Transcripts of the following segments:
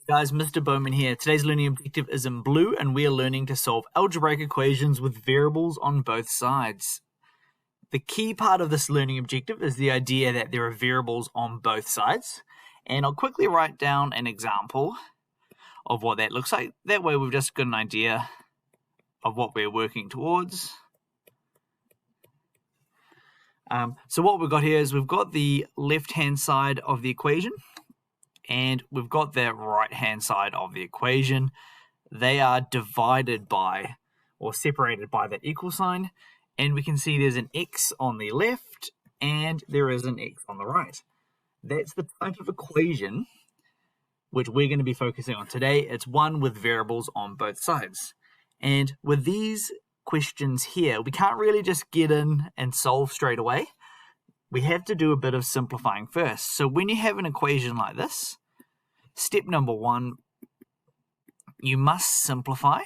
Guys, Mr. Bowman here. Today's learning objective is in blue and we are learning to solve algebraic equations with variables on both sides. The key part of this learning objective is the idea that there are variables on both sides. And I'll quickly write down an example of what that looks like. That way we've just got an idea of what we're working towards. So what we've got here is we've got the left-hand side of the equation and we've got the right-hand side of the equation. They are divided by or separated by that equal sign, and we can see there's an x on the left and there is an x on the right. That's the type of equation which we're going to be focusing on today. It's one with variables on both sides. And with these questions here, we can't really just get in and solve straight away. We have to do a bit of simplifying first. So when you have an equation like this, step number one, you must simplify.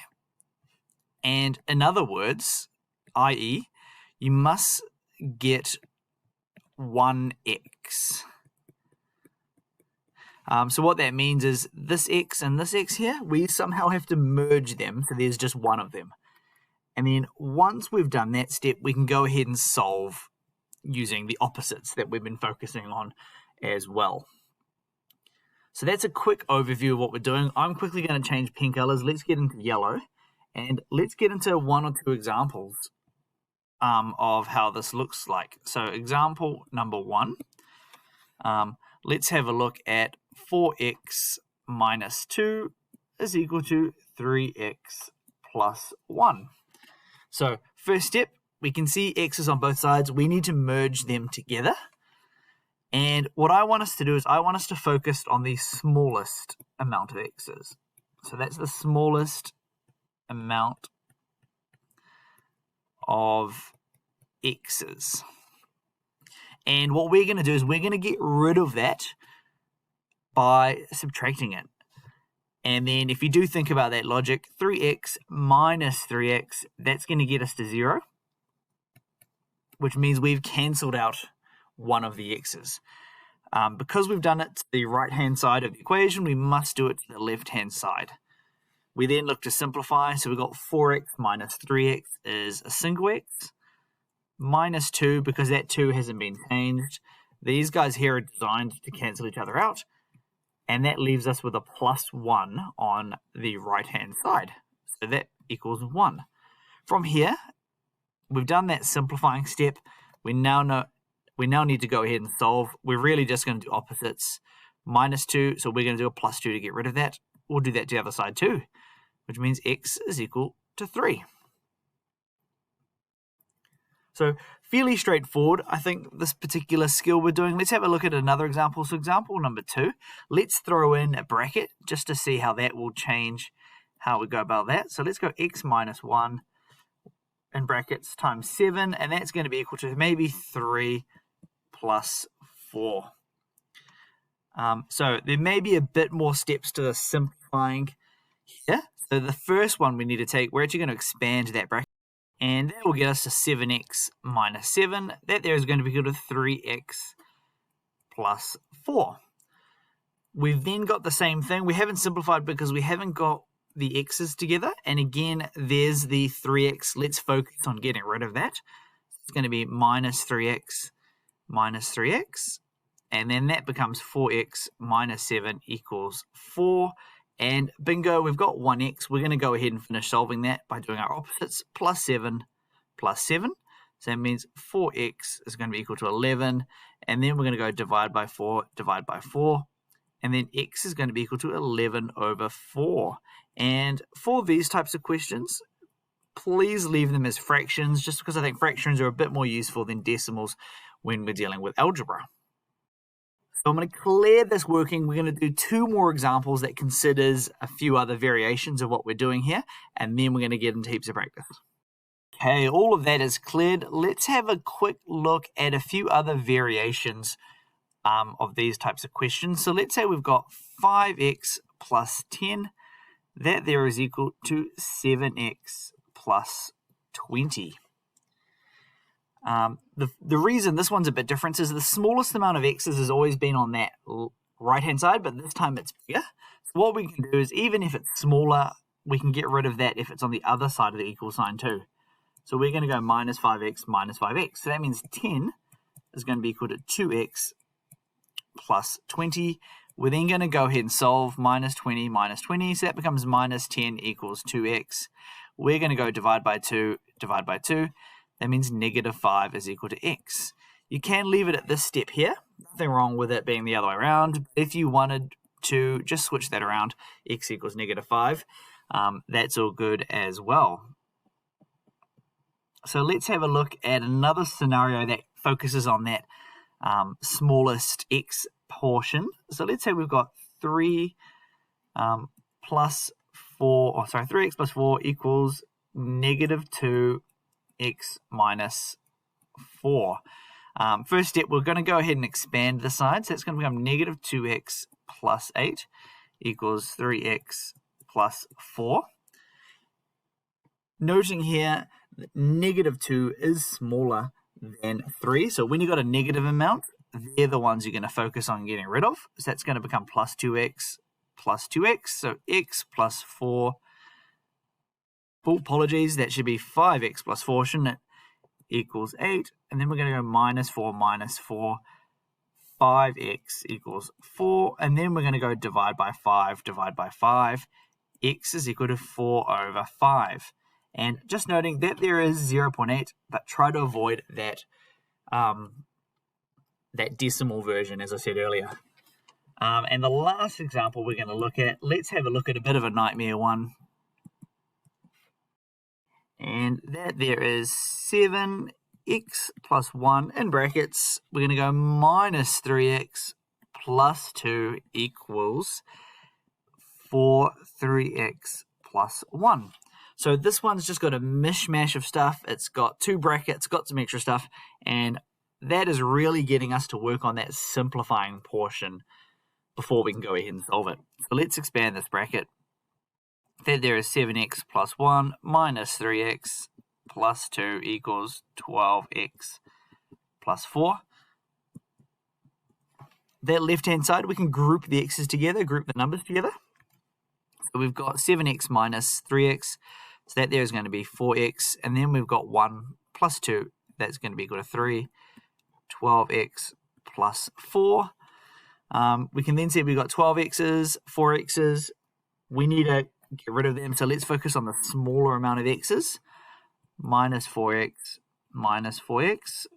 And in other words, i.e., you must get 1x. So what that means is this x and this x here, we somehow have to merge them so there's just one of them. And then once we've done that step, we can go ahead and solve using the opposites that we've been focusing on as well. So that's a quick overview of what we're doing. I'm quickly going to change pen colors. Let's get into yellow and let's get into one or two examples of how this looks like. So example number one, let's have a look at 4x minus 2 is equal to 3x plus 1. So first step, we can see x is on both sides. We need to merge them together. And what I want us to do is I want us to focus on the smallest amount of x's. So that's the smallest amount of x's. And what we're going to do is we're going to get rid of that by subtracting it. And then if you do think about that logic, 3x minus 3x, that's going to get us to 0, which means we've cancelled out one of the x's. Because we've done it to the right-hand side of the equation, we must do it to the left-hand side. We then look to simplify, so we've got 4x minus 3x is a single x, minus 2, because that 2 hasn't been changed. These guys here are designed to cancel each other out, and that leaves us with a plus 1 on the right-hand side. So that equals 1. From here, we've done that simplifying step. We now need to go ahead and solve. We're really just going to do opposites. Minus 2, so we're going to do a plus 2 to get rid of that. We'll do that to the other side too, which means x is equal to 3. So fairly straightforward, I think, this particular skill we're doing. Let's have a look at another example. So example number 2, let's throw in a bracket just to see how that will change how we go about that. So let's go x minus 1 in brackets times 7, and that's going to be equal to maybe 3 plus 4. So there may be a bit more steps to the simplifying here. So the first one we need to take, we're actually going to expand that bracket, and that will get us to 7x minus 7. That there is going to be equal to 3x plus 4. We've then got the same thing. We haven't simplified because we haven't got the x's together. And again, there's the 3x. Let's focus on getting rid of that. It's going to be minus 3x minus 3x. And then that becomes 4x minus 7 equals 4. And bingo, we've got 1x. We're going to go ahead and finish solving that by doing our opposites. Plus 7 plus 7. So that means 4x is going to be equal to 11. And then we're going to go divide by 4, divide by 4. And then x is going to be equal to 11 over 4. And for these types of questions, please leave them as fractions, just because I think fractions are a bit more useful than decimals when we're dealing with algebra. So I'm going to clear this working. We're going to do 2 more examples that considers a few other variations of what we're doing here, and then we're going to get into heaps of practice. Okay, all of that is cleared. Let's have a quick look at a few other variations of these types of questions. So let's say we've got 5x plus 10. That there is equal to 7x plus 20. The reason this one's a bit different is the smallest amount of x's has always been on that right-hand side, but this time it's bigger. What we can do is, even if it's smaller, we can get rid of that if it's on the other side of the equal sign too. So we're going to go minus 5x minus 5x. So that means 10 is going to be equal to 2x plus 20. We're then going to go ahead and solve minus 20 minus 20. So that becomes minus 10 equals 2x. We're going to go divide by 2, divide by 2. That means negative 5 is equal to x. You can leave it at this step here. Nothing wrong with it being the other way around. If you wanted to just switch that around, x equals negative 5. That's all good as well. So let's have a look at another scenario that focuses on that smallest x portion. So let's say we've got 3 plus 4, 3x plus 4 equals negative 2x minus 4. First step, we're going to go ahead and expand the side. So it's going to become negative 2x plus 8 equals 3x plus 4. Noting here that negative 2 is smaller than 3. So when you've got a negative amount, they're the ones you're going to focus on getting rid of. So that's going to become plus 2x plus 2x. So x plus 4. Oh, apologies, that should be 5x plus 4, shouldn't it? Equals 8. And then we're going to go minus 4 minus 4. 5x equals 4. And then we're going to go divide by 5, divide by 5. X is equal to 4 over 5. And just noting that there is 0.8, but try to avoid that that decimal version, as I said earlier. And the last example we're going to look at, let's have a look at a bit of a nightmare one. And that there is 7x plus 1 in brackets. We're going to go minus 3x plus 2 equals 3x plus 1. So this one's just got a mishmash of stuff. It's got 2 brackets, got some extra stuff, and that is really getting us to work on that simplifying portion before we can go ahead and solve it. So let's expand this bracket. There is 7x plus 1 minus 3x plus 2 equals 12x plus 4. That left-hand side, we can group the x's together, group the numbers together. So we've got 7x minus 3x. So that there is going to be 4x, and then we've got 1 plus 2, that's going to be equal to 3, 12x plus 4. We can then see we've got 12x's, 4x's. We need to get rid of them, so let's focus on the smaller amount of x's. Minus 4x,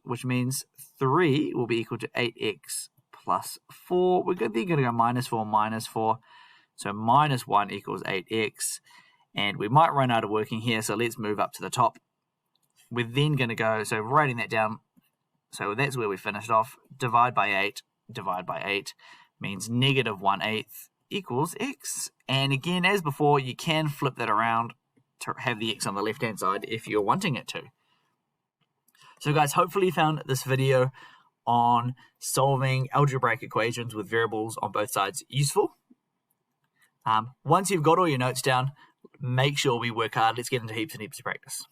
which means 3 will be equal to 8x plus 4. We're then going to go minus 4, minus 4. So minus 1 equals 8x. And we might run out of working here, so let's move up to the top. We're then going to go, so writing that down, so that's where we finished off. Divide by 8 means negative 1/8 equals x. And again, as before, you can flip that around to have the x on the left-hand side if you're wanting it to. So guys, hopefully you found this video on solving algebraic equations with variables on both sides useful. Once you've got all your notes down, make sure we work hard. Let's get into heaps and heaps of practice.